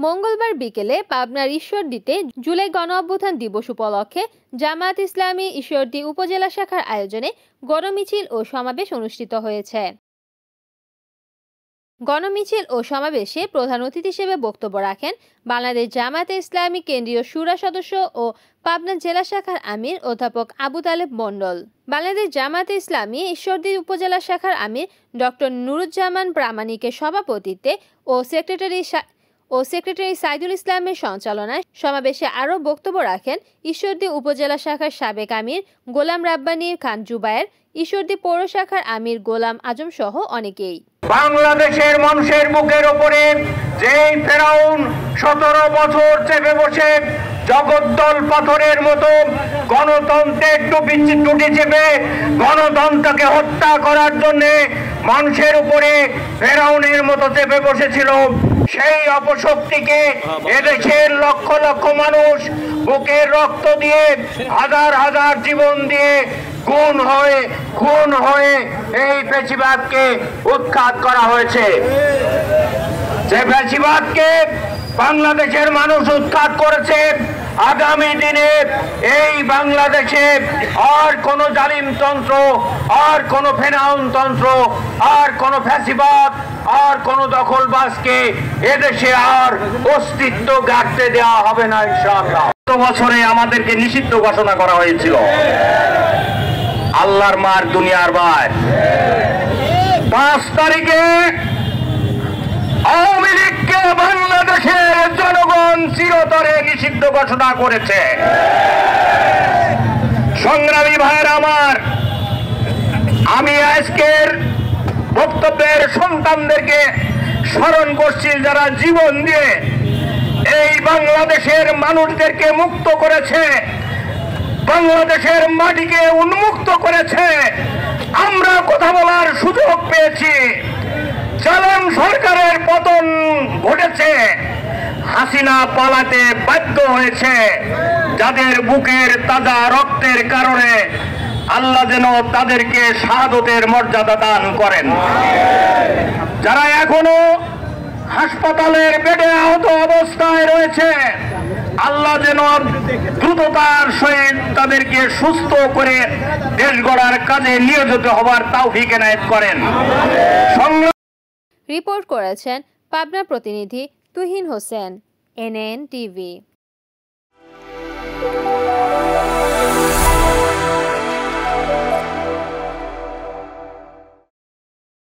মঙ্গলবার বিকেলে পাবনার ঈশ্বরদীতে জুলাই গণ-অভ্যুত্থান দিবস উপলক্ষে জামায়াত ইসলামী ঈশ্বরদী উপজেলা শাখার আয়োজনে গণমিছিল ও সমাবেশ অনুষ্ঠিত হয়েছে। গণমিছিল ও সমাবেশে প্রধান অতিথি হিসেবে বক্তব্য রাখেন বাংলাদেশ জামায়াতে ইসলামী কেন্দ্রীয় শুরা সদস্য ও পাবনা জেলা শাখার আমির অধ্যাপক আবু তালেব মণ্ডল। বাংলাদেশ জামায়াতে ইসলামী ঈশ্বরদী উপজেলা শাখার আমির ডক্টর নুরুজ্জামান প্রামাণিকের সভাপতিত্বে ও সেক্রেটারি সাইদুল ইসলামের সঞ্চালনায় সমাবেশে আরও বক্তব্য রাখেন ঈশ্বরদী উপজেলা শাখার সাবেক আমির গোলাম রাব্বানী খান জুবায়ের, ঈশ্বরদী পৌর শাখার আমির গোলাম আজম সহ অনেকেই। বাংলাদেশের মানুষের বুকের উপরে যেই ফেরাউন 17 বছর চেপে বসে জগদ্দল পাথরের মতো গণতন্ত্রের টুটি চেপে গণতন্ত্রকে হত্যা করার জন্য মানুষের উপরে ফেরাউনের মতো চেপে বসেছিল, সেই অপশক্তিকে এদেশের লক্ষ লক্ষ মানুষ বুকের রক্ত দিয়ে হাজার হাজার জীবন দিয়ে খুন হয়ে এই ফ্যাসিবাদকে উৎখাত করা হয়েছে। যে ফ্যাসিবাদকে বাংলাদেশের মানুষ উৎখাত করেছে। আগামী দিনে এই বাংলাদেশে আর কোনো জালিমতন্ত্র, আর কোনো ফেরাউনতন্ত্র, আর কোনো ফ্যাসিবাদ, আর কোনো দখলবাজকে এদেশে আর অস্তিত্ব গাড়তে দেওয়া হবে না ইনশাআল্লাহ। গত বছরে আমাদেরকে নিষিদ্ধ ঘোষণা করা হয়েছিল। আল্লাহর মার দুনিয়ার ভাই 5 তারিখে আওয়ামী লীগকে বাংলাদেশের জনগণ চিরতরে নিষিদ্ধ ঘোষণা করেছে। সংগ্রামী ভাইয়ের আমার, আমি আজকের বক্তব্যের সন্তানদেরকে স্মরণ করছি যারা জীবন দিয়ে এই বাংলাদেশের মানুষদেরকে মুক্ত করেছে, বাংলাদেশের মাটিকে উন্মুক্ত করেছে। আমরা কথা বলার সুযোগ পেয়েছি। জালেম সরকারের পতন ঘটেছে, হাসিনা পালাতে বাধ্য হয়েছে। যাদের বুকের তাজা রক্তের কারণে আল্লাহ যেন তাদেরকে শাহাদতের মর্যাদা দান করেন। যারা এখনো হাসপাতালের বেডে আহত অবস্থায় রয়েছে, আল্লাহ যেন দ্রুততার সহিত তাদেরকে সুস্থ করে দেশ গড়ার কাজে নিয়োজিত হবার তৌফিক এনায়েত করেন। রিপোর্ট করেছেন পাবনা প্রতিনিধি তুহিন হোসেন, NN TV।